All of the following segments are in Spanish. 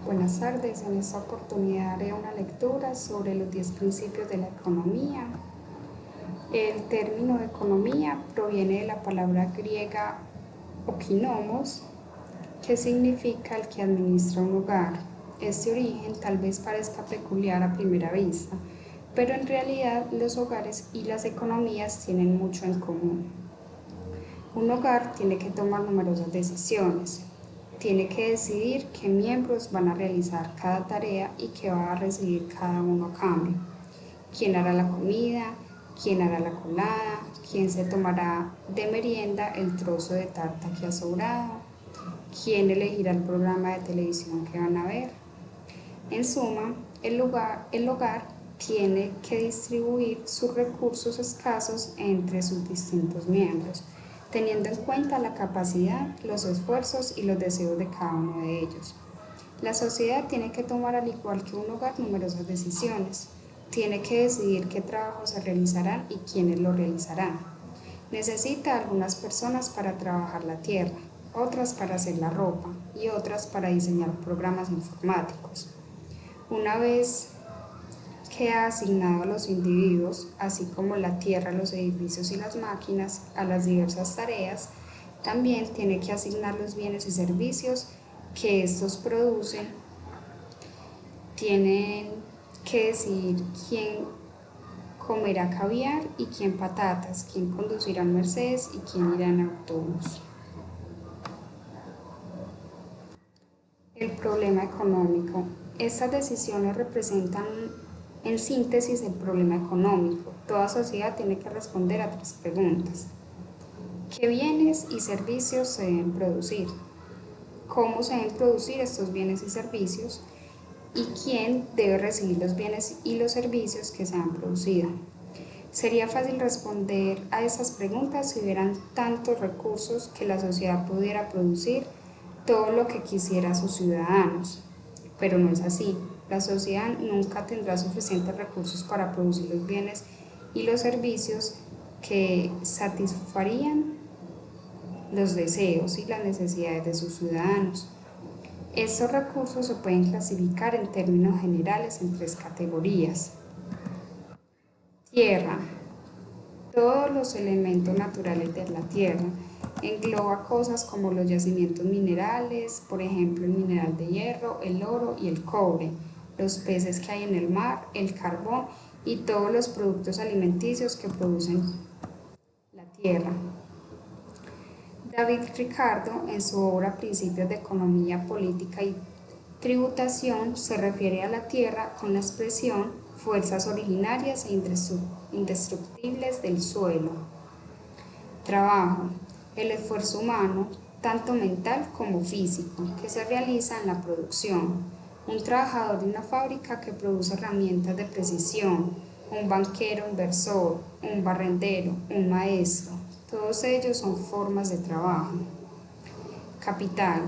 Buenas tardes, en esta oportunidad haré una lectura sobre los 10 principios de la economía. El término economía proviene de la palabra griega okinomos, que significa el que administra un hogar. Este origen tal vez parezca peculiar a primera vista, pero en realidad los hogares y las economías tienen mucho en común. Un hogar tiene que tomar numerosas decisiones. Tiene que decidir qué miembros van a realizar cada tarea y qué va a recibir cada uno a cambio. ¿Quién hará la comida? ¿Quién hará la colada? ¿Quién se tomará de merienda el trozo de tarta que ha sobrado? ¿Quién elegirá el programa de televisión que van a ver? En suma, el hogar tiene que distribuir sus recursos escasos entre sus distintos miembros, teniendo en cuenta la capacidad, los esfuerzos y los deseos de cada uno de ellos. La sociedad tiene que tomar, al igual que un hogar, numerosas decisiones. Tiene que decidir qué trabajos se realizarán y quiénes lo realizarán. Necesita algunas personas para trabajar la tierra, otras para hacer la ropa y otras para diseñar programas informáticos. Una vez que ha asignado a los individuos, así como la tierra, los edificios y las máquinas, a las diversas tareas, también tiene que asignar los bienes y servicios que estos producen. Tienen que decidir quién comerá caviar y quién patatas, quién conducirá un Mercedes y quién irá en autobús. El problema económico. Estas decisiones representan en síntesis el problema económico. Toda sociedad tiene que responder a 3 preguntas. ¿Qué bienes y servicios se deben producir? ¿Cómo se deben producir estos bienes y servicios? ¿Y quién debe recibir los bienes y los servicios que se han producido? Sería fácil responder a esas preguntas si hubieran tantos recursos que la sociedad pudiera producir todo lo que quisiera a sus ciudadanos, pero no es así. La sociedad nunca tendrá suficientes recursos para producir los bienes y los servicios que satisfarían los deseos y las necesidades de sus ciudadanos. Estos recursos se pueden clasificar en términos generales en 3 categorías. Tierra. Todos los elementos naturales de la tierra. Engloba cosas como los yacimientos minerales, por ejemplo el mineral de hierro, el oro y el cobre, los peces que hay en el mar, el carbón y todos los productos alimenticios que producen la tierra. David Ricardo, en su obra Principios de Economía, Política y Tributación, se refiere a la tierra con la expresión fuerzas originarias e indestructibles del suelo. Trabajo. El esfuerzo humano, tanto mental como físico, que se realiza en la producción. Un trabajador de una fábrica que produce herramientas de precisión, un banquero inversor, un barrendero, un maestro. Todos ellos son formas de trabajo. Capital.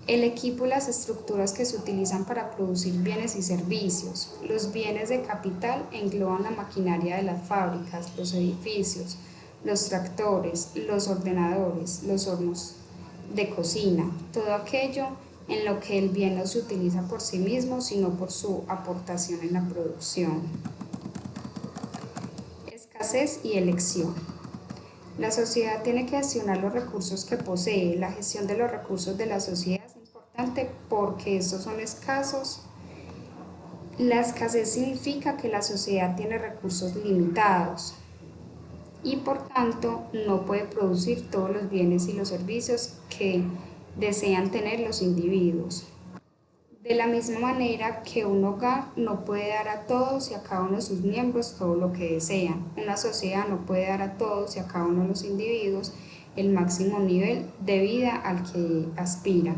El equipo y las estructuras que se utilizan para producir bienes y servicios. Los bienes de capital engloban la maquinaria de las fábricas, los edificios, los tractores, los ordenadores, los hornos de cocina, todo aquello en lo que el bien no se utiliza por sí mismo, sino por su aportación en la producción. Escasez y elección. La sociedad tiene que gestionar los recursos que posee. La gestión de los recursos de la sociedad es importante porque estos son escasos. La escasez significa que la sociedad tiene recursos limitados y por tanto no puede producir todos los bienes y los servicios que desean tener los individuos. De la misma manera que un hogar no puede dar a todos y a cada uno de sus miembros todo lo que desean, una sociedad no puede dar a todos y a cada uno de los individuos el máximo nivel de vida al que aspira.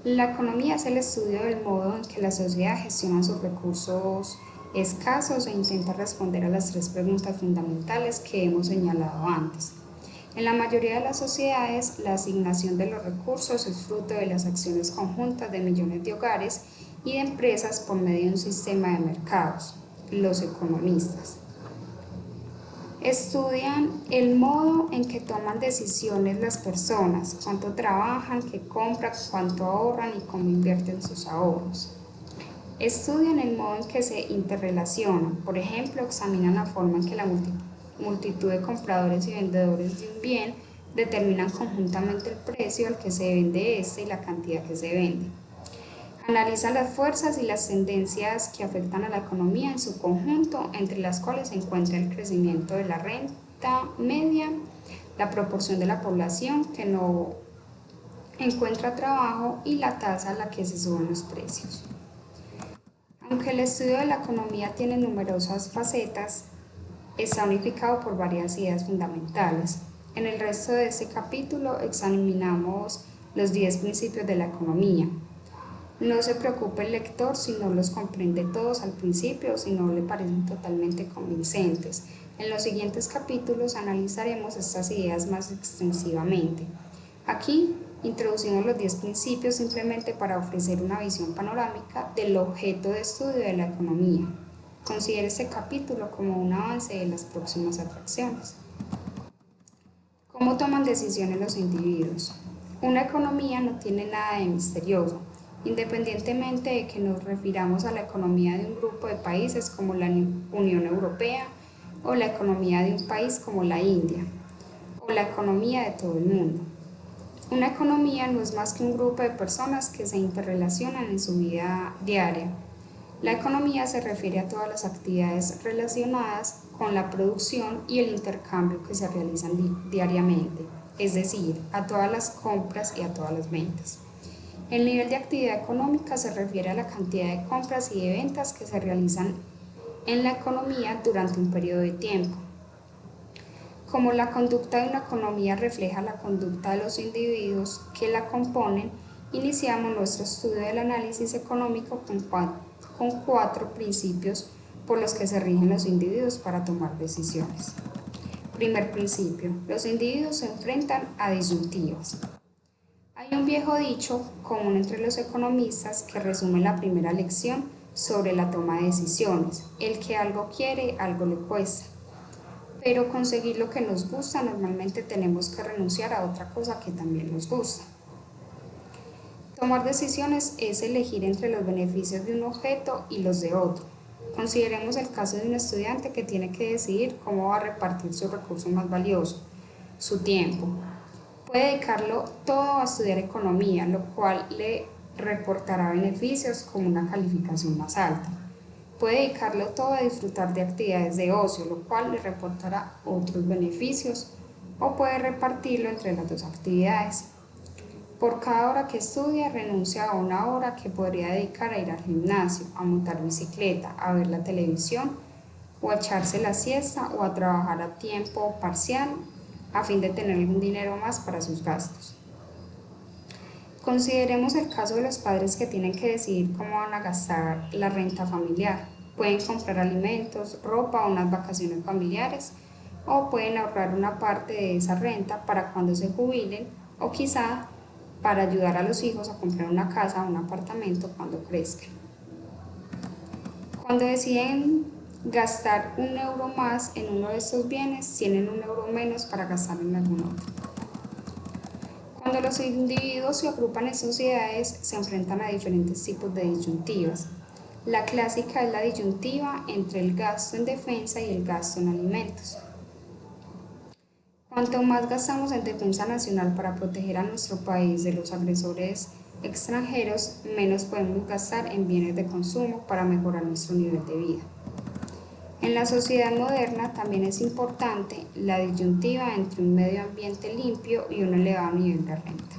La economía es el estudio del modo en que la sociedad gestiona sus recursos escasos e intenta responder a las 3 preguntas fundamentales que hemos señalado antes. En la mayoría de las sociedades, la asignación de los recursos es fruto de las acciones conjuntas de millones de hogares y de empresas por medio de un sistema de mercados, los economistas. Estudian el modo en que toman decisiones las personas, cuánto trabajan, qué compran, cuánto ahorran y cómo invierten sus ahorros. Estudian el modo en que se interrelacionan, por ejemplo, examinan la forma en que la multitud de compradores y vendedores de un bien determinan conjuntamente el precio al que se vende este y la cantidad que se vende. Analiza las fuerzas y las tendencias que afectan a la economía en su conjunto, entre las cuales se encuentra el crecimiento de la renta media, la proporción de la población que no encuentra trabajo y la tasa a la que se suben los precios. Aunque el estudio de la economía tiene numerosas facetas, está unificado por varias ideas fundamentales. En el resto de este capítulo examinamos los 10 principios de la economía. No se preocupe el lector si no los comprende todos al principio o si no le parecen totalmente convincentes. En los siguientes capítulos analizaremos estas ideas más extensivamente. Aquí introducimos los 10 principios simplemente para ofrecer una visión panorámica del objeto de estudio de la economía. Considere este capítulo como un avance de las próximas atracciones. ¿Cómo toman decisiones los individuos? Una economía no tiene nada de misterioso. Independientemente de que nos refiramos a la economía de un grupo de países como la Unión Europea o la economía de un país como la India o la economía de todo el mundo. Una economía no es más que un grupo de personas que se interrelacionan en su vida diaria. La economía se refiere a todas las actividades relacionadas con la producción y el intercambio que se realizan diariamente, es decir, a todas las compras y a todas las ventas. El nivel de actividad económica se refiere a la cantidad de compras y de ventas que se realizan en la economía durante un periodo de tiempo. Como la conducta de una economía refleja la conducta de los individuos que la componen, iniciamos nuestro estudio del análisis económico con 4 principios por los que se rigen los individuos para tomar decisiones. Primer principio: los individuos se enfrentan a disyuntivas. Hay un viejo dicho común entre los economistas que resume la primera lección sobre la toma de decisiones: el que algo quiere, algo le cuesta. Pero conseguir lo que nos gusta, normalmente tenemos que renunciar a otra cosa que también nos gusta. Tomar decisiones es elegir entre los beneficios de un objeto y los de otro. Consideremos el caso de un estudiante que tiene que decidir cómo va a repartir su recurso más valioso, su tiempo. Puede dedicarlo todo a estudiar economía, lo cual le reportará beneficios como una calificación más alta. Puede dedicarlo todo a disfrutar de actividades de ocio, lo cual le reportará otros beneficios, o puede repartirlo entre las dos actividades. Por cada hora que estudia, renuncia a una hora que podría dedicar a ir al gimnasio, a montar bicicleta, a ver la televisión, o a echarse la siesta, o a trabajar a tiempo parcial, a fin de tener algún dinero más para sus gastos. Consideremos el caso de los padres que tienen que decidir cómo van a gastar la renta familiar. Pueden comprar alimentos, ropa o unas vacaciones familiares, o pueden ahorrar una parte de esa renta para cuando se jubilen, o quizá para ayudar a los hijos a comprar una casa o un apartamento cuando crezcan. Cuando deciden gastar un euro más en uno de estos bienes, tienen un euro menos para gastar en algún otro. Cuando los individuos se agrupan en sociedades, se enfrentan a diferentes tipos de disyuntivas. La clásica es la disyuntiva entre el gasto en defensa y el gasto en alimentos. Cuanto más gastamos en defensa nacional para proteger a nuestro país de los agresores extranjeros, menos podemos gastar en bienes de consumo para mejorar nuestro nivel de vida. En la sociedad moderna también es importante la disyuntiva entre un medio ambiente limpio y un elevado nivel de renta.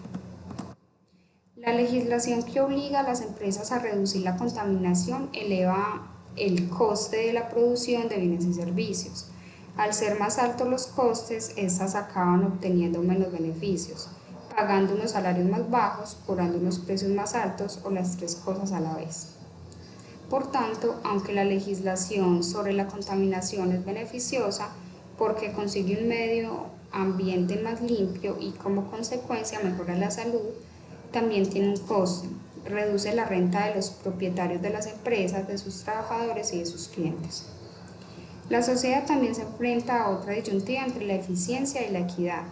La legislación que obliga a las empresas a reducir la contaminación eleva el coste de la producción de bienes y servicios. Al ser más altos los costes, estas acaban obteniendo menos beneficios, pagando unos salarios más bajos, cobrando unos precios más altos o las 3 cosas a la vez. Por tanto, aunque la legislación sobre la contaminación es beneficiosa porque consigue un medio ambiente más limpio y como consecuencia mejora la salud, también tiene un coste: reduce la renta de los propietarios de las empresas, de sus trabajadores y de sus clientes. La sociedad también se enfrenta a otra disyuntiva entre la eficiencia y la equidad.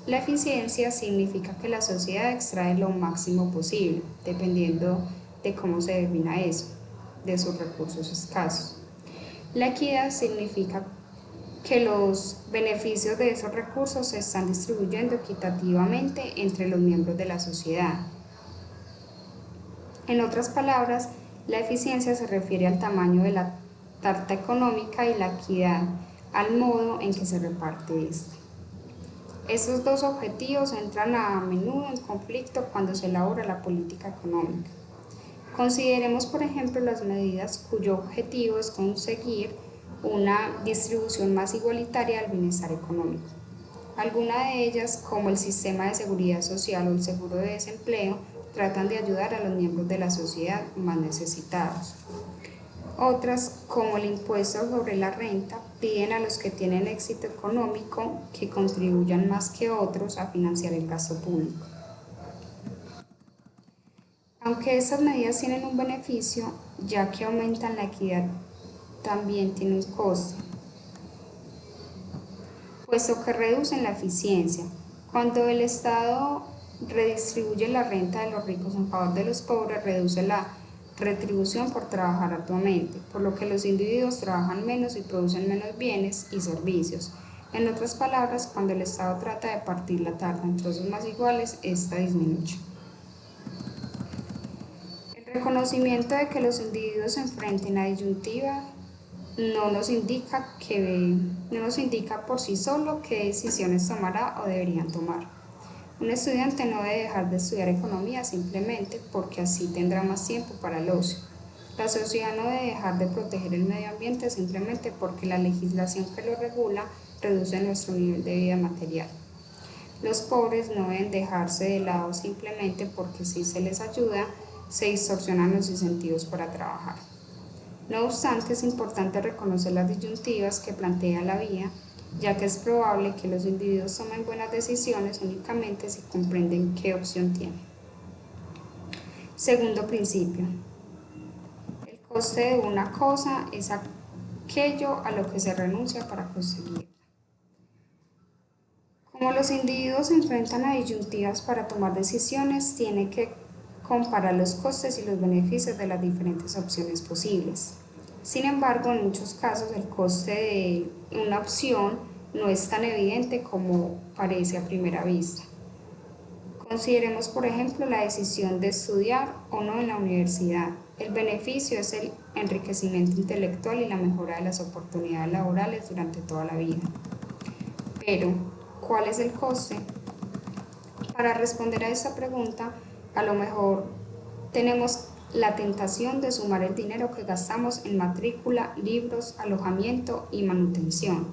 La eficiencia significa que la sociedad extrae lo máximo posible, dependiendo de cómo se defina eso, de sus recursos escasos. La equidad significa que los beneficios de esos recursos se están distribuyendo equitativamente entre los miembros de la sociedad. En otras palabras, la eficiencia se refiere al tamaño de la tarta económica y la equidad al modo en que se reparte esta. Estos dos objetivos entran a menudo en conflicto cuando se elabora la política económica. Consideremos, por ejemplo, las medidas cuyo objetivo es conseguir una distribución más igualitaria del bienestar económico. Algunas de ellas, como el sistema de seguridad social o el seguro de desempleo, tratan de ayudar a los miembros de la sociedad más necesitados. Otras, como el impuesto sobre la renta, piden a los que tienen éxito económico que contribuyan más que otros a financiar el gasto público. Aunque estas medidas tienen un beneficio, ya que aumentan la equidad, también tiene un coste, puesto que reducen la eficiencia. Cuando el Estado redistribuye la renta de los ricos en favor de los pobres, reduce la retribución por trabajar arduamente, por lo que los individuos trabajan menos y producen menos bienes y servicios. En otras palabras, cuando el Estado trata de partir la tarta en trozos más iguales, esta disminuye. El reconocimiento de que los individuos se enfrenten a disyuntiva no nos indica por sí solo qué decisiones tomará o deberían tomar. Un estudiante no debe dejar de estudiar economía simplemente porque así tendrá más tiempo para el ocio. La sociedad no debe dejar de proteger el medio ambiente simplemente porque la legislación que lo regula reduce nuestro nivel de vida material. Los pobres no deben dejarse de lado simplemente porque si se les ayuda, se distorsionan los incentivos para trabajar. No obstante, es importante reconocer las disyuntivas que plantea la vía, ya que es probable que los individuos tomen buenas decisiones únicamente si comprenden qué opción tienen. Segundo principio. El coste de una cosa es aquello a lo que se renuncia para conseguirla. Como los individuos se enfrentan a disyuntivas para tomar decisiones, tienen que comparar los costes y los beneficios de las diferentes opciones posibles. Sin embargo, en muchos casos el coste de una opción no es tan evidente como parece a primera vista. Consideremos, por ejemplo, la decisión de estudiar o no en la universidad. El beneficio es el enriquecimiento intelectual y la mejora de las oportunidades laborales durante toda la vida. Pero, ¿cuál es el coste? Para responder a esta pregunta, a lo mejor tenemos la tentación de sumar el dinero que gastamos en matrícula, libros, alojamiento y manutención.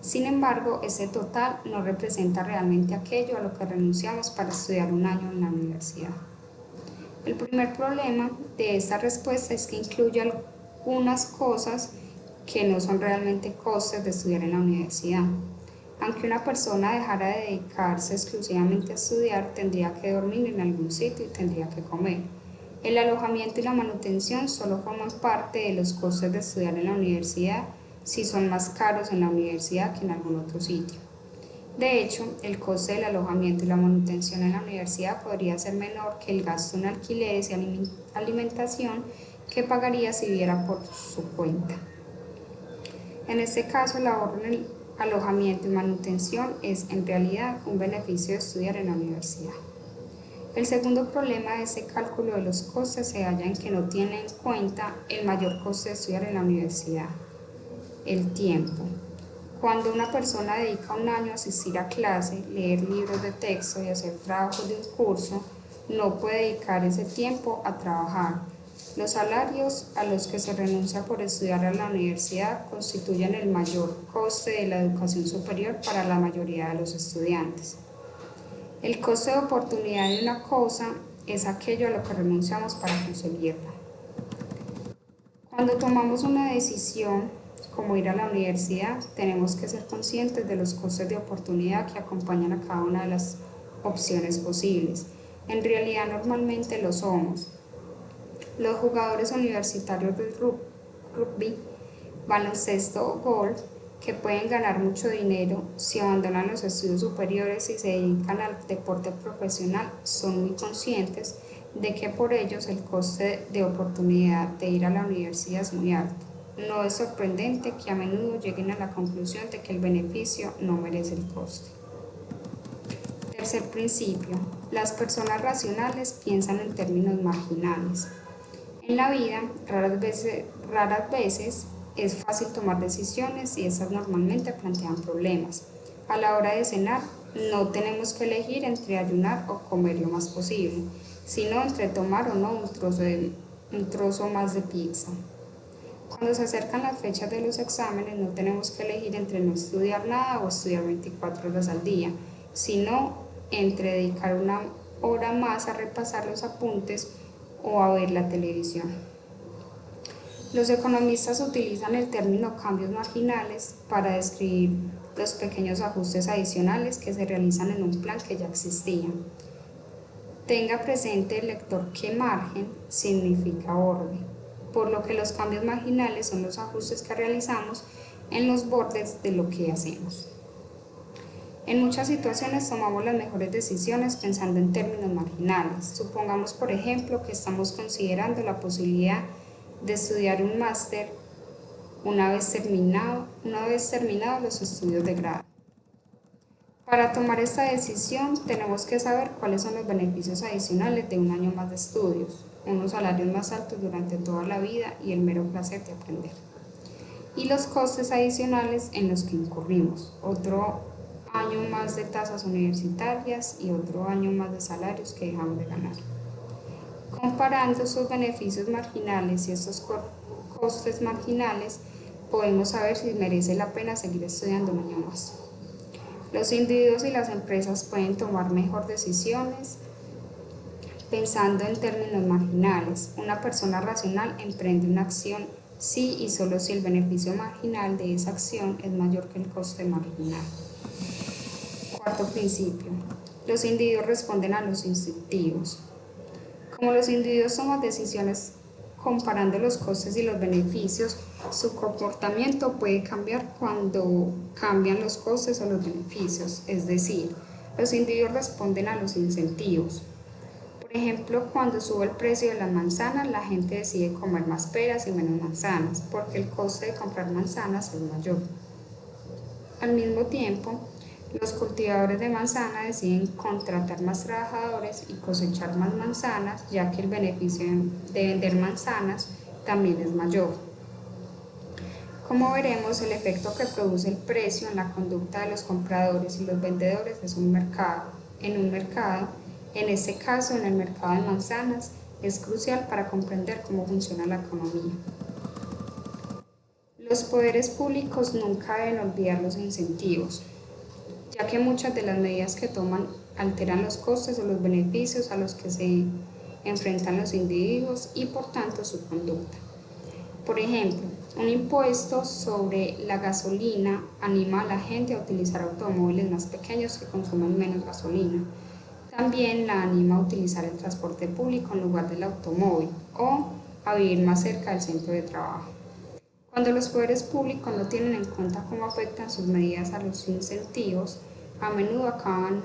Sin embargo, ese total no representa realmente aquello a lo que renunciamos para estudiar un año en la universidad. El primer problema de esta respuesta es que incluye algunas cosas que no son realmente costes de estudiar en la universidad. Aunque una persona dejara de dedicarse exclusivamente a estudiar, tendría que dormir en algún sitio y tendría que comer. El alojamiento y la manutención solo forman parte de los costes de estudiar en la universidad si son más caros en la universidad que en algún otro sitio. De hecho, el coste del alojamiento y la manutención en la universidad podría ser menor que el gasto en alquileres y alimentación que pagaría si viviera por su cuenta. En este caso, el ahorro en el alojamiento y manutención es en realidad un beneficio de estudiar en la universidad. El segundo problema de este cálculo de los costes se halla en que no tiene en cuenta el mayor coste de estudiar en la universidad, el tiempo. Cuando una persona dedica un año a asistir a clase, leer libros de texto y hacer trabajos de un curso, no puede dedicar ese tiempo a trabajar. Los salarios a los que se renuncia por estudiar en la universidad constituyen el mayor coste de la educación superior para la mayoría de los estudiantes. El coste de oportunidad de una cosa es aquello a lo que renunciamos para conseguirla. Cuando tomamos una decisión, como ir a la universidad, tenemos que ser conscientes de los costes de oportunidad que acompañan a cada una de las opciones posibles. En realidad, normalmente lo somos. Los jugadores universitarios del rugby baloncesto o golf, que pueden ganar mucho dinero si abandonan los estudios superiores y se dedican al deporte profesional, son muy conscientes de que por ellos el coste de oportunidad de ir a la universidad es muy alto. No es sorprendente que a menudo lleguen a la conclusión de que el beneficio no merece el coste. Tercer principio, las personas racionales piensan en términos marginales. En la vida, raras veces es fácil tomar decisiones y esas normalmente plantean problemas. A la hora de cenar, no tenemos que elegir entre ayunar o comer lo más posible, sino entre tomar o no un trozo más de pizza. Cuando se acercan las fechas de los exámenes, no tenemos que elegir entre no estudiar nada o estudiar 24 horas al día, sino entre dedicar una hora más a repasar los apuntes o a ver la televisión. Los economistas utilizan el término cambios marginales para describir los pequeños ajustes adicionales que se realizan en un plan que ya existía. Tenga presente el lector que margen significa borde, por lo que los cambios marginales son los ajustes que realizamos en los bordes de lo que hacemos. En muchas situaciones tomamos las mejores decisiones pensando en términos marginales. Supongamos, por ejemplo, que estamos considerando la posibilidad de estudiar un máster una vez terminados los estudios de grado. Para tomar esta decisión tenemos que saber cuáles son los beneficios adicionales de un año más de estudios, unos salarios más altos durante toda la vida y el mero placer de aprender. Y los costes adicionales en los que incurrimos, otro año más de tasas universitarias y otro año más de salarios que dejamos de ganar. Comparando estos beneficios marginales y estos costes marginales, podemos saber si merece la pena seguir estudiando un año más. Los individuos y las empresas pueden tomar mejor decisiones pensando en términos marginales. Una persona racional emprende una acción si y solo si el beneficio marginal de esa acción es mayor que el coste marginal. Cuarto principio. Los individuos responden a los incentivos. Como los individuos toman decisiones comparando los costes y los beneficios, su comportamiento puede cambiar cuando cambian los costes o los beneficios, es decir, los individuos responden a los incentivos. Por ejemplo, cuando sube el precio de las manzanas, la gente decide comer más peras y menos manzanas, porque el coste de comprar manzanas es mayor. Al mismo tiempo, los cultivadores de manzana deciden contratar más trabajadores y cosechar más manzanas, ya que el beneficio de vender manzanas también es mayor. Como veremos, el efecto que produce el precio en la conducta de los compradores y los vendedores es en un mercado, en este caso en el mercado de manzanas, es crucial para comprender cómo funciona la economía. Los poderes públicos nunca deben olvidar los incentivos, ya que muchas de las medidas que toman alteran los costes o los beneficios a los que se enfrentan los individuos y por tanto su conducta. Por ejemplo, un impuesto sobre la gasolina anima a la gente a utilizar automóviles más pequeños que consumen menos gasolina. También la anima a utilizar el transporte público en lugar del automóvil o a vivir más cerca del centro de trabajo. Cuando los poderes públicos no tienen en cuenta cómo afectan sus medidas a los incentivos, a menudo acaban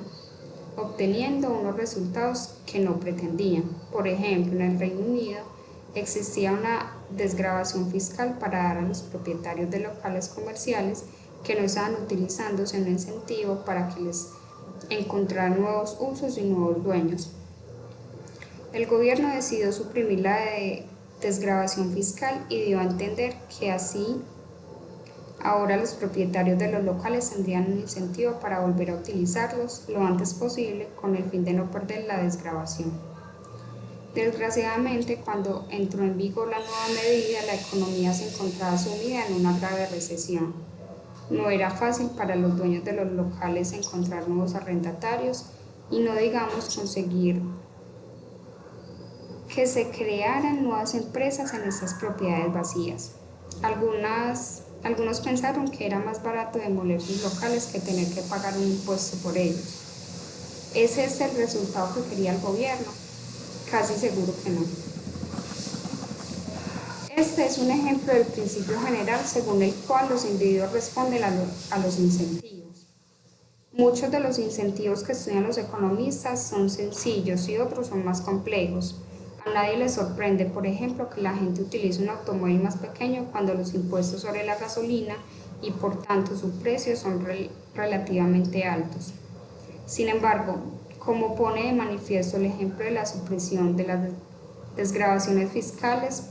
obteniendo unos resultados que no pretendían. Por ejemplo, en el Reino Unido existía una desgravación fiscal para dar a los propietarios de locales comerciales que no estaban utilizándose un incentivo para que les encontraran nuevos usos y nuevos dueños. El gobierno decidió suprimir la desgravación fiscal y dio a entender que así ahora los propietarios de los locales tendrían un incentivo para volver a utilizarlos lo antes posible con el fin de no perder la desgravación. Desgraciadamente, cuando entró en vigor la nueva medida, la economía se encontraba sumida en una grave recesión. No era fácil para los dueños de los locales encontrar nuevos arrendatarios y no digamos conseguir que se crearan nuevas empresas en estas propiedades vacías. Algunos pensaron que era más barato demoler sus locales que tener que pagar un impuesto por ellos. ¿Ese es el resultado que quería el gobierno? Casi seguro que no. Este es un ejemplo del principio general según el cual los individuos responden a los incentivos. Muchos de los incentivos que estudian los economistas son sencillos y otros son más complejos. A nadie le sorprende, por ejemplo, que la gente utilice un automóvil más pequeño cuando los impuestos sobre la gasolina y por tanto su precio son relativamente altos. Sin embargo, como pone de manifiesto el ejemplo de la supresión de las desgravaciones fiscales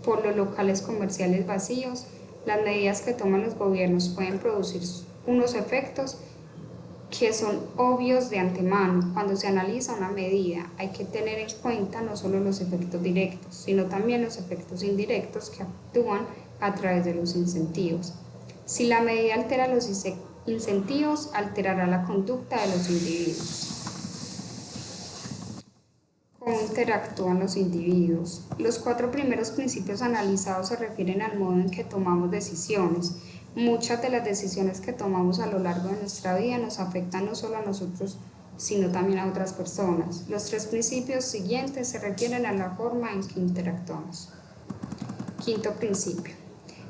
por los locales comerciales vacíos, las medidas que toman los gobiernos pueden producir unos efectos que son obvios de antemano. Cuando se analiza una medida, hay que tener en cuenta no solo los efectos directos, sino también los efectos indirectos que actúan a través de los incentivos. Si la medida altera los incentivos, alterará la conducta de los individuos. ¿Cómo interactúan los individuos? Los 4 primeros principios analizados se refieren al modo en que tomamos decisiones. Muchas de las decisiones que tomamos a lo largo de nuestra vida nos afectan no solo a nosotros, sino también a otras personas. Los 3 principios siguientes se refieren a la forma en que interactuamos. Quinto principio.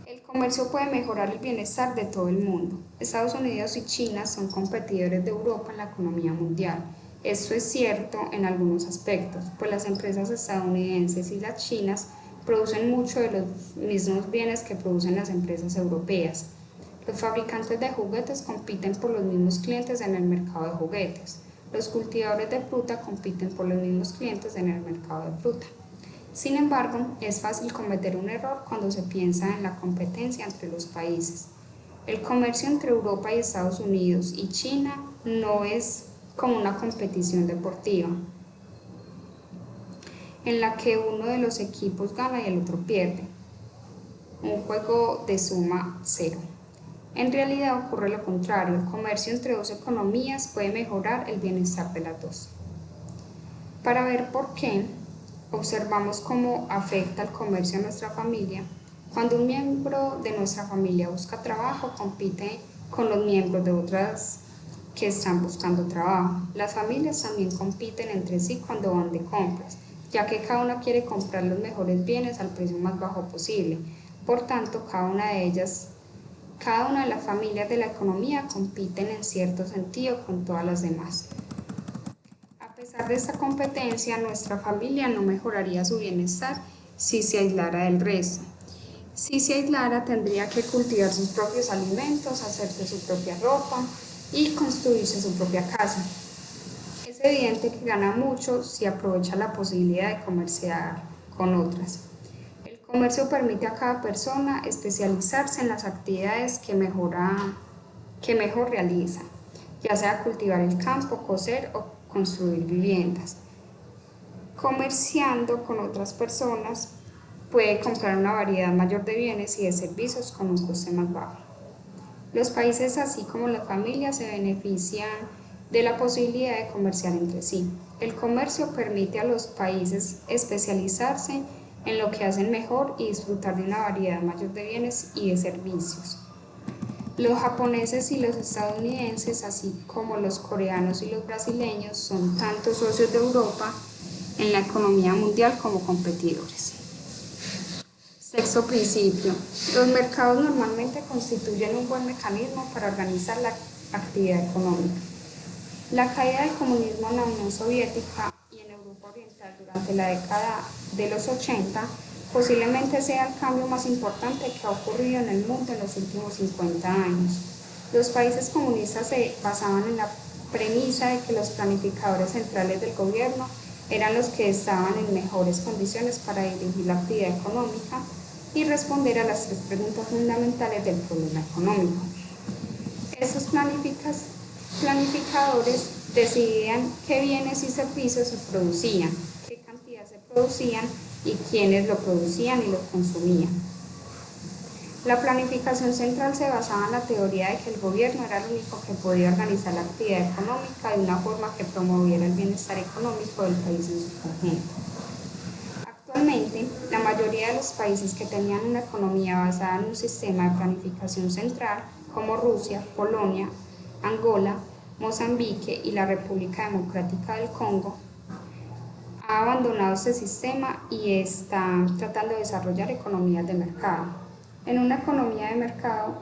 El comercio puede mejorar el bienestar de todo el mundo. Estados Unidos y China son competidores de Europa en la economía mundial. Esto es cierto en algunos aspectos, pues las empresas estadounidenses y las chinas producen mucho de los mismos bienes que producen las empresas europeas. Los fabricantes de juguetes compiten por los mismos clientes en el mercado de juguetes. Los cultivadores de fruta compiten por los mismos clientes en el mercado de fruta. Sin embargo, es fácil cometer un error cuando se piensa en la competencia entre los países. El comercio entre Europa y Estados Unidos y China no es como una competición deportiva, en la que uno de los equipos gana y el otro pierde, un juego de suma cero. En realidad ocurre lo contrario, el comercio entre dos economías puede mejorar el bienestar de las dos. Para ver por qué, observamos cómo afecta el comercio a nuestra familia. Cuando un miembro de nuestra familia busca trabajo, compite con los miembros de otras que están buscando trabajo. Las familias también compiten entre sí cuando van de compras, ya que cada una quiere comprar los mejores bienes al precio más bajo posible. Por tanto, cada una de las familias de la economía compiten en cierto sentido con todas las demás. A pesar de esta competencia, nuestra familia no mejoraría su bienestar si se aislara del resto. Si se aislara, tendría que cultivar sus propios alimentos, hacerse su propia ropa y construirse su propia casa. Es evidente que gana mucho si aprovecha la posibilidad de comerciar con otras. El comercio permite a cada persona especializarse en las actividades que mejor realiza, ya sea cultivar el campo, coser o construir viviendas. Comerciando con otras personas puede comprar una variedad mayor de bienes y de servicios con un coste más bajo. Los países, así como las familias, se benefician de la posibilidad de comerciar entre sí. El comercio permite a los países especializarse en lo que hacen mejor y disfrutar de una variedad mayor de bienes y de servicios. Los japoneses y los estadounidenses, así como los coreanos y los brasileños, son tanto socios de Europa en la economía mundial como competidores. Sexto principio. Los mercados normalmente constituyen un buen mecanismo para organizar la actividad económica. La caída del comunismo en la Unión Soviética y en Europa Oriental durante la década de los 80 posiblemente sea el cambio más importante que ha ocurrido en el mundo en los últimos 50 años. Los países comunistas se basaban en la premisa de que los planificadores centrales del gobierno eran los que estaban en mejores condiciones para dirigir la actividad económica y responder a las 3 preguntas fundamentales del problema económico. Esos planificadores decidían qué bienes y servicios se producían, qué cantidad se producían y quiénes lo producían y lo consumían. La planificación central se basaba en la teoría de que el gobierno era el único que podía organizar la actividad económica de una forma que promoviera el bienestar económico del país en su conjunto. Actualmente, la mayoría de los países que tenían una economía basada en un sistema de planificación central, como Rusia, Polonia, Angola, Mozambique y la República Democrática del Congo, ha abandonado este sistema y está tratando de desarrollar economías de mercado. En una economía de mercado,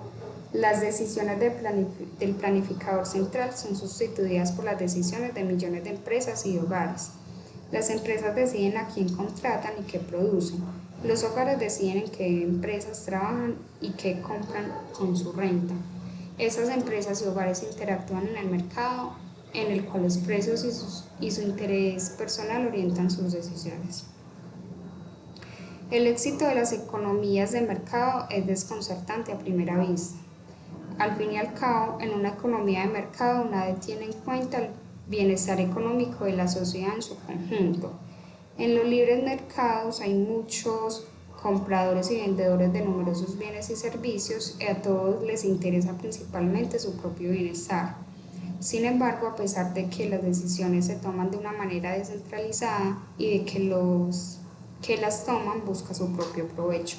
las decisiones del planificador central son sustituidas por las decisiones de millones de empresas y hogares. Las empresas deciden a quién contratan y qué producen. Los hogares deciden en qué empresas trabajan y qué compran con su renta. Esas empresas y hogares interactúan en el mercado en el cual los precios y su interés personal orientan sus decisiones. El éxito de las economías de mercado es desconcertante a primera vista. Al fin y al cabo, en una economía de mercado nadie tiene en cuenta el bienestar económico de la sociedad en su conjunto. En los libres mercados hay muchos compradores y vendedores de numerosos bienes y servicios y a todos les interesa principalmente su propio bienestar. Sin embargo, a pesar de que las decisiones se toman de una manera descentralizada y de que los que las toman buscan su propio provecho.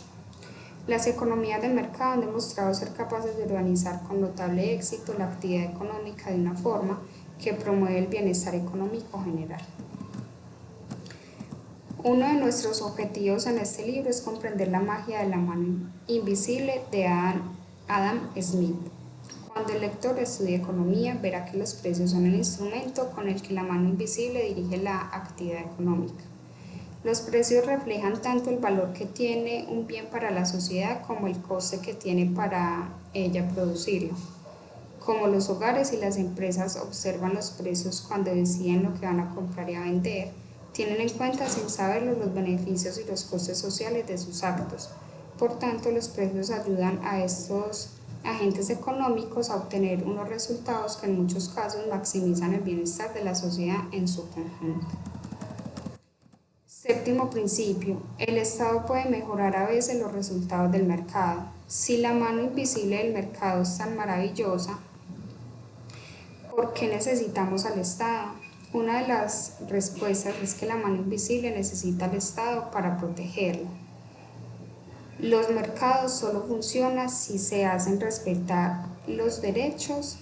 Las economías de mercado han demostrado ser capaces de organizar con notable éxito la actividad económica de una forma que promueve el bienestar económico general. Uno de nuestros objetivos en este libro es comprender la magia de la mano invisible de Adam Smith. Cuando el lector estudie economía, verá que los precios son el instrumento con el que la mano invisible dirige la actividad económica. Los precios reflejan tanto el valor que tiene un bien para la sociedad como el coste que tiene para ella producirlo. Como los hogares y las empresas observan los precios cuando deciden lo que van a comprar y a vender, tienen en cuenta sin saberlo los beneficios y los costes sociales de sus actos. Por tanto, los precios ayudan a estos agentes económicos a obtener unos resultados que en muchos casos maximizan el bienestar de la sociedad en su conjunto. Séptimo principio. El Estado puede mejorar a veces los resultados del mercado. Si la mano invisible del mercado es tan maravillosa, ¿por qué necesitamos al Estado? Una de las respuestas es que la mano invisible necesita al Estado para protegerla. Los mercados solo funcionan si se hacen respetar los derechos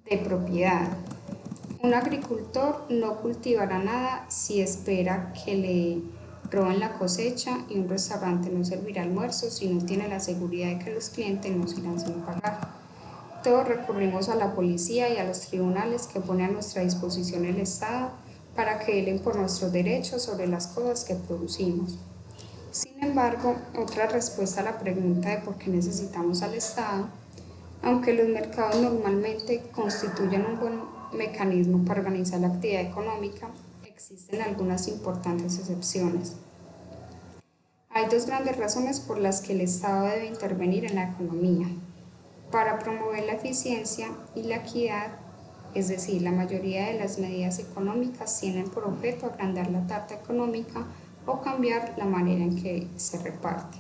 de propiedad. Un agricultor no cultivará nada si espera que le roben la cosecha y un restaurante no servirá almuerzo si no tiene la seguridad de que los clientes no se irán sin pagar. Todos recurrimos a la policía y a los tribunales que pone a nuestra disposición el Estado para que velen por nuestros derechos sobre las cosas que producimos. Sin embargo, otra respuesta a la pregunta de por qué necesitamos al Estado, aunque los mercados normalmente constituyen un buen mecanismo para organizar la actividad económica, existen algunas importantes excepciones. Hay dos grandes razones por las que el Estado debe intervenir en la economía. Para promover la eficiencia y la equidad, es decir, la mayoría de las medidas económicas tienen por objeto agrandar la tarta económica o cambiar la manera en que se reparte.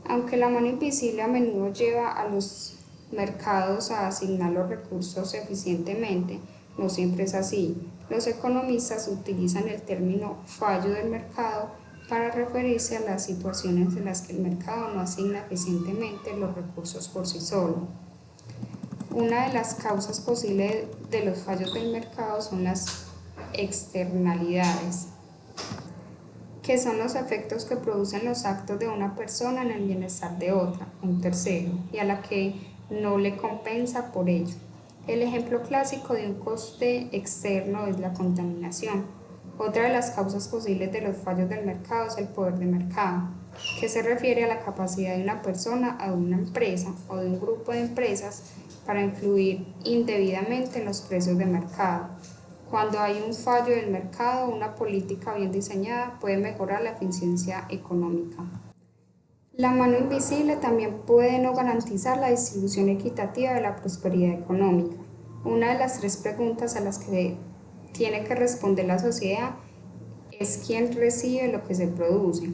Aunque la mano invisible a menudo lleva a los mercados a asignar los recursos eficientemente, no siempre es así. Los economistas utilizan el término fallo del mercado para referirse a las situaciones en las que el mercado no asigna eficientemente los recursos por sí solo. Una de las causas posibles de los fallos del mercado son las externalidades, que son los efectos que producen los actos de una persona en el bienestar de otra, un tercero, y a la que no le compensa por ello. El ejemplo clásico de un coste externo es la contaminación. Otra de las causas posibles de los fallos del mercado es el poder de mercado, que se refiere a la capacidad de una persona o de una empresa o de un grupo de empresas para influir indebidamente en los precios de mercado. Cuando hay un fallo del mercado, una política bien diseñada puede mejorar la eficiencia económica. La mano invisible también puede no garantizar la distribución equitativa de la prosperidad económica. Una de las tres preguntas a las que tiene que responder la sociedad es quién recibe lo que se produce.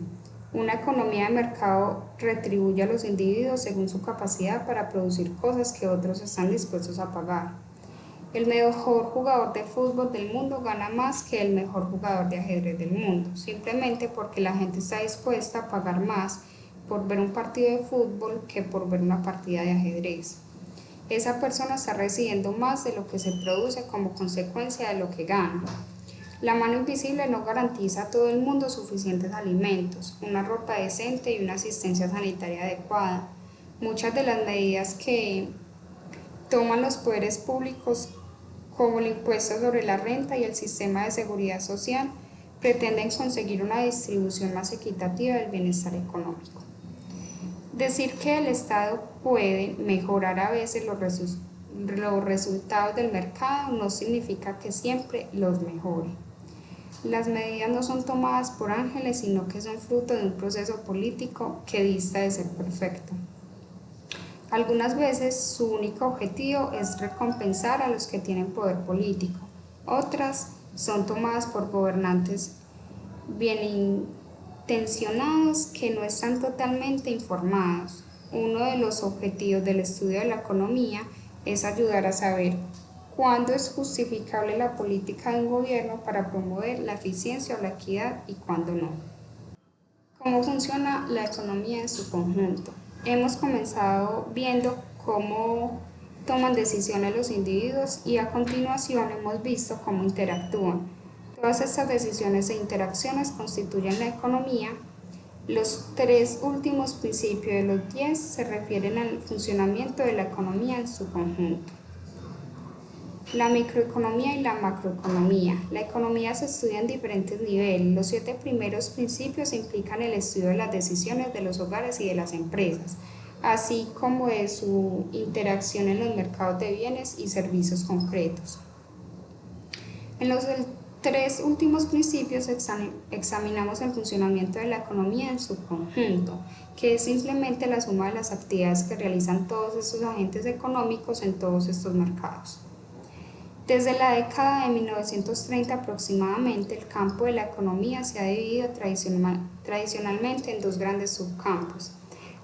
Una economía de mercado retribuye a los individuos según su capacidad para producir cosas que otros están dispuestos a pagar. El mejor jugador de fútbol del mundo gana más que el mejor jugador de ajedrez del mundo, simplemente porque la gente está dispuesta a pagar más por ver un partido de fútbol que por ver una partida de ajedrez. esa persona está recibiendo más de lo que se produce como consecuencia de lo que gana. La mano invisible no garantiza a todo el mundo suficientes alimentos, una ropa decente y una asistencia sanitaria adecuada. Muchas de las medidas que toman los poderes públicos, como el impuesto sobre la renta y el sistema de seguridad social, pretenden conseguir una distribución más equitativa del bienestar económico. Decir que el Estado puede mejorar a veces los resultados del mercado no significa que siempre los mejore. Las medidas no son tomadas por ángeles, sino que son fruto de un proceso político que dista de ser perfecto. Algunas veces su único objetivo es recompensar a los que tienen poder político. Otras son tomadas por gobernantes bien intencionados que no están totalmente informados. Uno de los objetivos del estudio de la economía es ayudar a saber cuándo es justificable la política de un gobierno para promover la eficiencia o la equidad y cuándo no. ¿Cómo funciona la economía en su conjunto? Hemos comenzado viendo cómo toman decisiones los individuos y a continuación hemos visto cómo interactúan. Todas estas decisiones e interacciones constituyen la economía. Los 3 últimos principios de los 10 se refieren al funcionamiento de la economía en su conjunto. La microeconomía y la macroeconomía. La economía se estudia en diferentes niveles. Los 7 primeros principios implican el estudio de las decisiones de los hogares y de las empresas, así como de su interacción en los mercados de bienes y servicios concretos. En los 3 últimos principios examinamos el funcionamiento de la economía en su conjunto, que es simplemente la suma de las actividades que realizan todos estos agentes económicos en todos estos mercados. Desde la década de 1930 aproximadamente, el campo de la economía se ha dividido tradicionalmente en 2 grandes subcampos.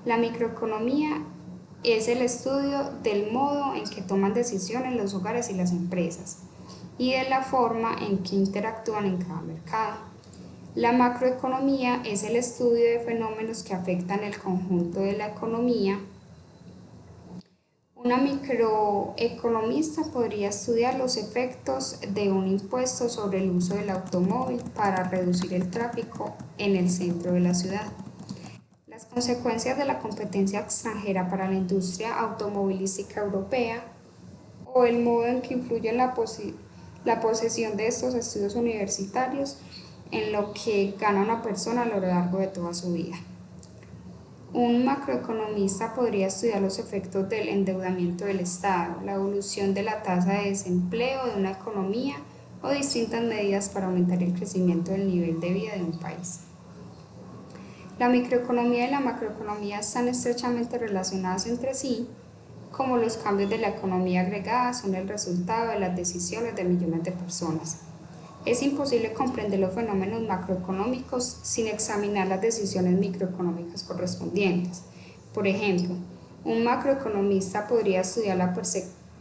La microeconomía es el estudio del modo en que toman decisiones los hogares y las empresas y de la forma en que interactúan en cada mercado. La macroeconomía es el estudio de fenómenos que afectan el conjunto de la economía. Una microeconomista podría estudiar los efectos de un impuesto sobre el uso del automóvil para reducir el tráfico en el centro de la ciudad, las consecuencias de la competencia extranjera para la industria automovilística europea o el modo en que influye la posesión de estos estudios universitarios en lo que gana una persona a lo largo de toda su vida. Un macroeconomista podría estudiar los efectos del endeudamiento del Estado, la evolución de la tasa de desempleo de una economía o distintas medidas para aumentar el crecimiento del nivel de vida de un país. La microeconomía y la macroeconomía están estrechamente relacionadas entre sí, como los cambios de la economía agregada son el resultado de las decisiones de millones de personas. Es imposible comprender los fenómenos macroeconómicos sin examinar las decisiones microeconómicas correspondientes. Por ejemplo, un macroeconomista podría estudiar la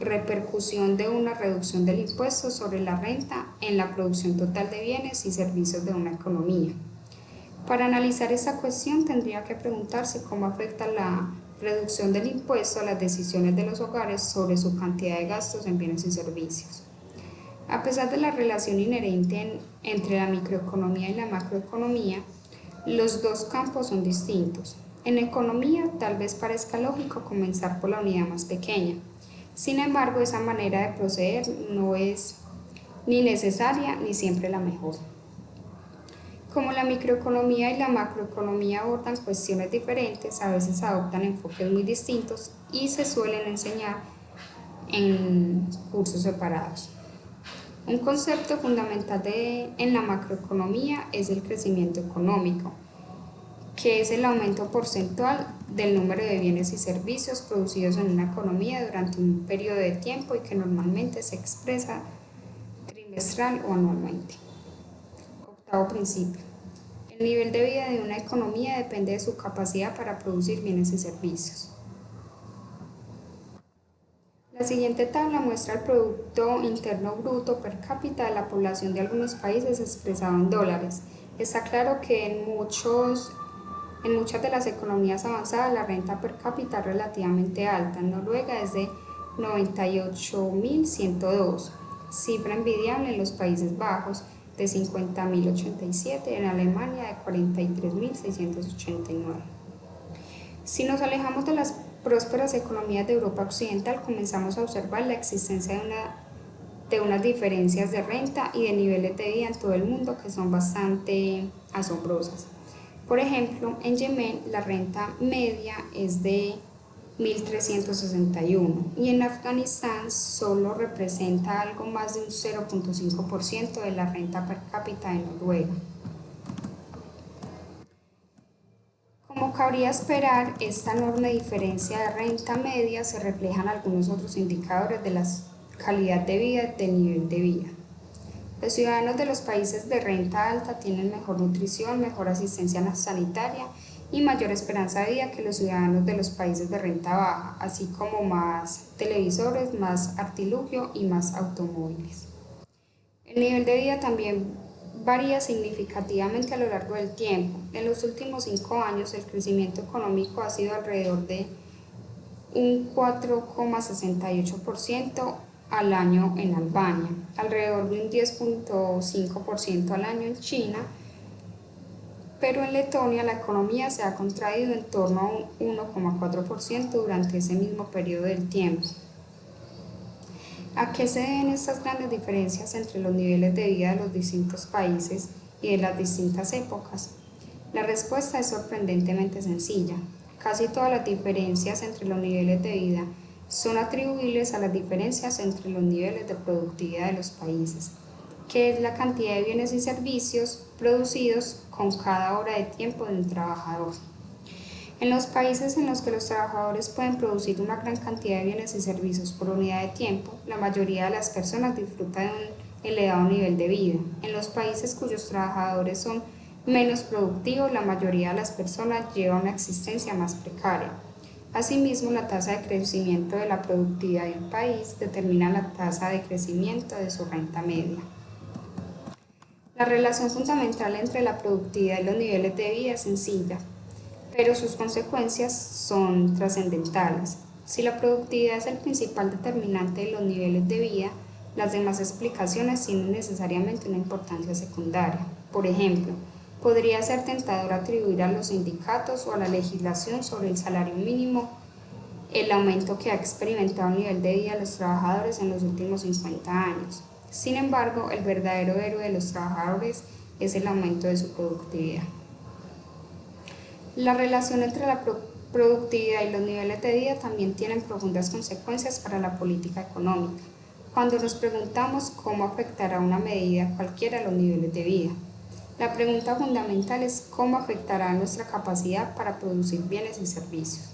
repercusión de una reducción del impuesto sobre la renta en la producción total de bienes y servicios de una economía. Para analizar esta cuestión tendría que preguntarse cómo afecta la reducción del impuesto a las decisiones de los hogares sobre su cantidad de gastos en bienes y servicios. A pesar de la relación inherente entre la microeconomía y la macroeconomía, los 2 campos son distintos. En economía tal vez parezca lógico comenzar por la unidad más pequeña. Sin embargo, esa manera de proceder no es ni necesaria ni siempre la mejor. Como la microeconomía y la macroeconomía abordan cuestiones diferentes, a veces adoptan enfoques muy distintos y se suelen enseñar en cursos separados. Un concepto fundamental en la macroeconomía es el crecimiento económico, que es el aumento porcentual del número de bienes y servicios producidos en una economía durante un periodo de tiempo y que normalmente se expresa trimestral o anualmente. Octavo principio. El nivel de vida de una economía depende de su capacidad para producir bienes y servicios. La siguiente tabla muestra el Producto Interno Bruto per cápita de la población de algunos países expresado en dólares. Está claro que en muchas de las economías avanzadas la renta per cápita es relativamente alta. En Noruega es de 98.102, cifra envidiable en los Países Bajos de 50.087, en Alemania de 43.689. Si nos alejamos de las prósperas economías de Europa Occidental, comenzamos a observar la existencia de unas diferencias de renta y de niveles de vida en todo el mundo que son bastante asombrosas. Por ejemplo, en Yemen la renta media es de 1.361 y en Afganistán solo representa algo más de un 0.5% de la renta per cápita de Noruega. Como cabría esperar, esta enorme diferencia de renta media se refleja en algunos otros indicadores de la calidad de vida y del nivel de vida. Los ciudadanos de los países de renta alta tienen mejor nutrición, mejor asistencia sanitaria y mayor esperanza de vida que los ciudadanos de los países de renta baja, así como más televisores, más artilugio y más automóviles. El nivel de vida también varía significativamente a lo largo del tiempo. En los últimos 5 años el crecimiento económico ha sido alrededor de un 4,68% al año en Albania, alrededor de un 10,5% al año en China, pero en Letonia la economía se ha contraído en torno a un 1,4% durante ese mismo periodo del tiempo. ¿A qué se deben estas grandes diferencias entre los niveles de vida de los distintos países y de las distintas épocas? La respuesta es sorprendentemente sencilla. Casi todas las diferencias entre los niveles de vida son atribuibles a las diferencias entre los niveles de productividad de los países, que es la cantidad de bienes y servicios producidos con cada hora de tiempo de un trabajador. En los países en los que los trabajadores pueden producir una gran cantidad de bienes y servicios por unidad de tiempo, la mayoría de las personas disfruta de un elevado nivel de vida. En los países cuyos trabajadores son menos productivos, la mayoría de las personas lleva una existencia más precaria. Asimismo, la tasa de crecimiento de la productividad de un país determina la tasa de crecimiento de su renta media. La relación fundamental entre la productividad y los niveles de vida es sencilla, pero sus consecuencias son trascendentales. Si la productividad es el principal determinante de los niveles de vida, las demás explicaciones tienen necesariamente una importancia secundaria. Por ejemplo, podría ser tentador atribuir a los sindicatos o a la legislación sobre el salario mínimo el aumento que ha experimentado el nivel de vida de los trabajadores en los últimos 50 años. Sin embargo, el verdadero héroe de los trabajadores es el aumento de su productividad. La relación entre la productividad y los niveles de vida también tienen profundas consecuencias para la política económica. Cuando nos preguntamos cómo afectará una medida cualquiera a los niveles de vida, la pregunta fundamental es cómo afectará nuestra capacidad para producir bienes y servicios.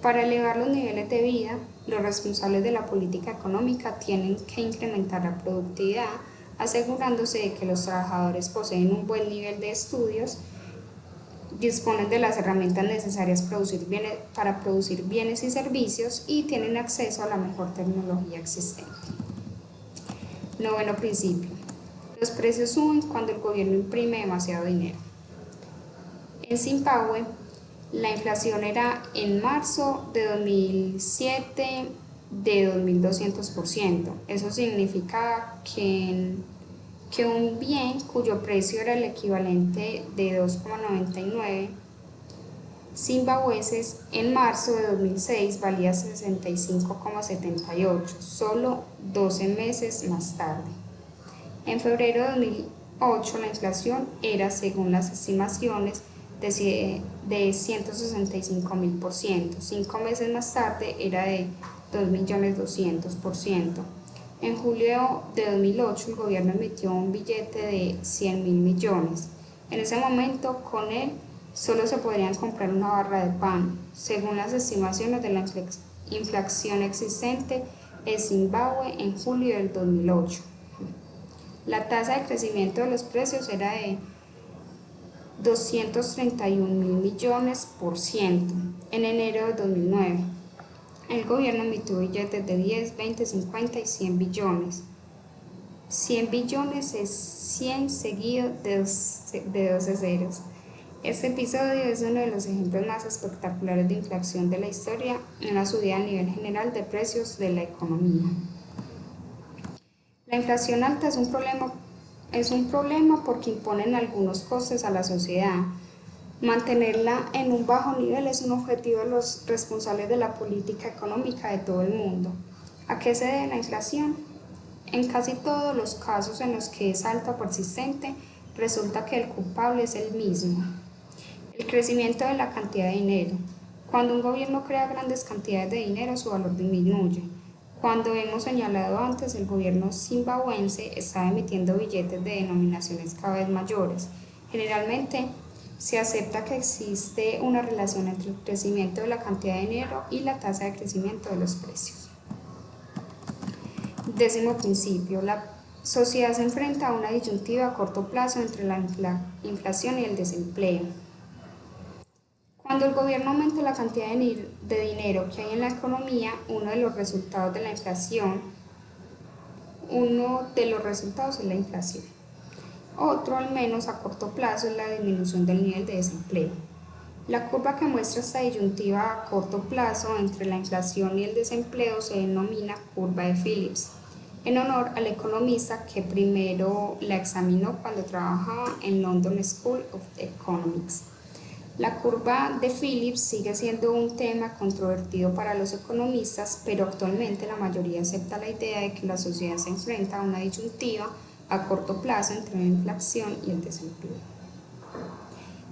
Para elevar los niveles de vida, los responsables de la política económica tienen que incrementar la productividad, asegurándose de que los trabajadores poseen un buen nivel de estudios, disponen de las herramientas necesarias para producir bienes y servicios y tienen acceso a la mejor tecnología existente. Noveno principio. Los precios suben cuando el gobierno imprime demasiado dinero. En Zimbabue, la inflación era en marzo de 2007 de 2.200%. Eso significa que un bien cuyo precio era el equivalente de 2,99 zimbabueses en marzo de 2006 valía 65,78, solo 12 meses más tarde. En febrero de 2008 la inflación era, según las estimaciones, de 165.000%. 5 meses más tarde era de 2.200.000%. En julio de 2008 el gobierno emitió un billete de 100.000 millones. En ese momento con él solo se podrían comprar una barra de pan, según las estimaciones de la inflación existente en Zimbabue en julio del 2008. La tasa de crecimiento de los precios era de 231.000 millones%. En enero de 2009, el gobierno emitió billetes de 10, 20, 50 y 100 billones. 100 billones es 100 seguido de 12 ceros. Este episodio es uno de los ejemplos más espectaculares de inflación de la historia, una subida a nivel general de precios de la economía. La inflación alta es un problema porque imponen algunos costes a la sociedad. Mantenerla en un bajo nivel es un objetivo de los responsables de la política económica de todo el mundo. ¿A qué se debe la inflación? En casi todos los casos en los que es alta o persistente, resulta que el culpable es el mismo. El crecimiento de la cantidad de dinero. Cuando un gobierno crea grandes cantidades de dinero, su valor disminuye. Cuando hemos señalado antes, el gobierno zimbabuense está emitiendo billetes de denominaciones cada vez mayores. Generalmente, se acepta que existe una relación entre el crecimiento de la cantidad de dinero y la tasa de crecimiento de los precios. 10º principio. La sociedad se enfrenta a una disyuntiva a corto plazo entre la inflación y el desempleo. Cuando el gobierno aumenta la cantidad de dinero que hay en la economía, uno de los resultados es la inflación. Otro, al menos a corto plazo, es la disminución del nivel de desempleo. La curva que muestra esta disyuntiva a corto plazo entre la inflación y el desempleo se denomina curva de Phillips, en honor al economista que primero la examinó cuando trabajaba en London School of Economics. La curva de Phillips sigue siendo un tema controvertido para los economistas, pero actualmente la mayoría acepta la idea de que la sociedad se enfrenta a una disyuntiva a corto plazo entre la inflación y el desempleo.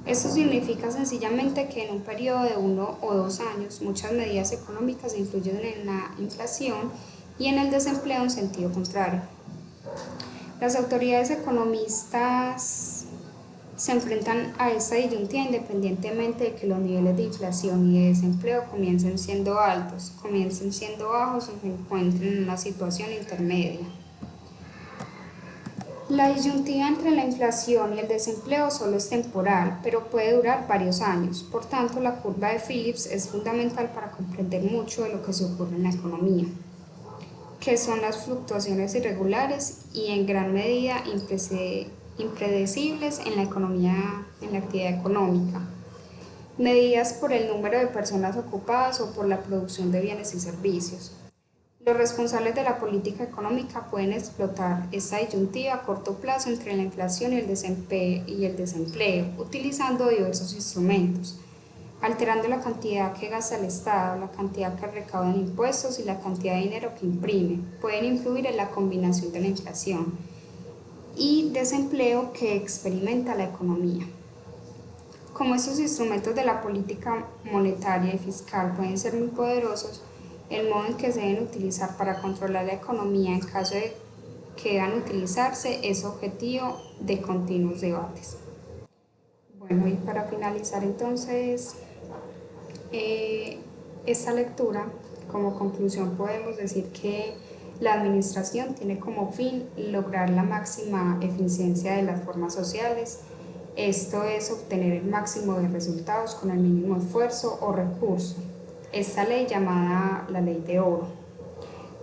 Esto significa sencillamente que en un periodo de 1 o 2 años muchas medidas económicas influyen en la inflación y en el desempleo en sentido contrario. Las autoridades economistas se enfrentan a esta disyuntiva independientemente de que los niveles de inflación y de desempleo comiencen siendo altos, comiencen siendo bajos o se encuentren en una situación intermedia. La disyuntiva entre la inflación y el desempleo solo es temporal, pero puede durar varios años. Por tanto, la curva de Phillips es fundamental para comprender mucho de lo que se ocurre en la economía, que son las fluctuaciones irregulares y en gran medida impredecibles en la actividad económica, medidas por el número de personas ocupadas o por la producción de bienes y servicios. Los responsables de la política económica pueden explotar esta disyuntiva a corto plazo entre la inflación y el desempleo, utilizando diversos instrumentos, alterando la cantidad que gasta el Estado, la cantidad que recauda en impuestos y la cantidad de dinero que imprime. Pueden influir en la combinación de la inflación y desempleo que experimenta la economía. Como estos instrumentos de la política monetaria y fiscal pueden ser muy poderosos, el modo en que se deben utilizar para controlar la economía en caso de que deban utilizarse es objetivo de continuos debates. Bueno, y para finalizar entonces esta lectura, como conclusión podemos decir que la administración tiene como fin lograr la máxima eficiencia de las formas sociales. Esto es obtener el máximo de resultados con el mínimo esfuerzo o recurso. Esta ley, llamada la ley de oro,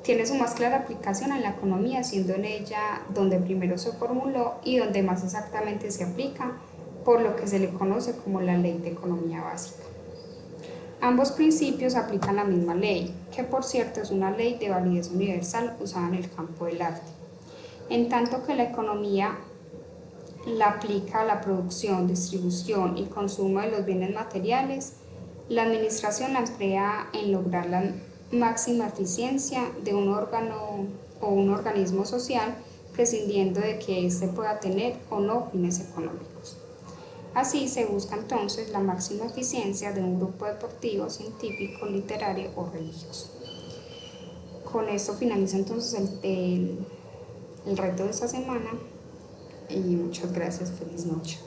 tiene su más clara aplicación en la economía, siendo en ella donde primero se formuló y donde más exactamente se aplica, por lo que se le conoce como la ley de economía básica. Ambos principios aplican la misma ley, que por cierto es una ley de validez universal usada en el campo del arte. En tanto que la economía la aplica a la producción, distribución y consumo de los bienes materiales, la administración la emplea en lograr la máxima eficiencia de un órgano o un organismo social, prescindiendo de que éste pueda tener o no fines económicos. Así se busca entonces la máxima eficiencia de un grupo deportivo, científico, literario o religioso. Con esto finaliza entonces el reto de esta semana y muchas gracias, feliz noche.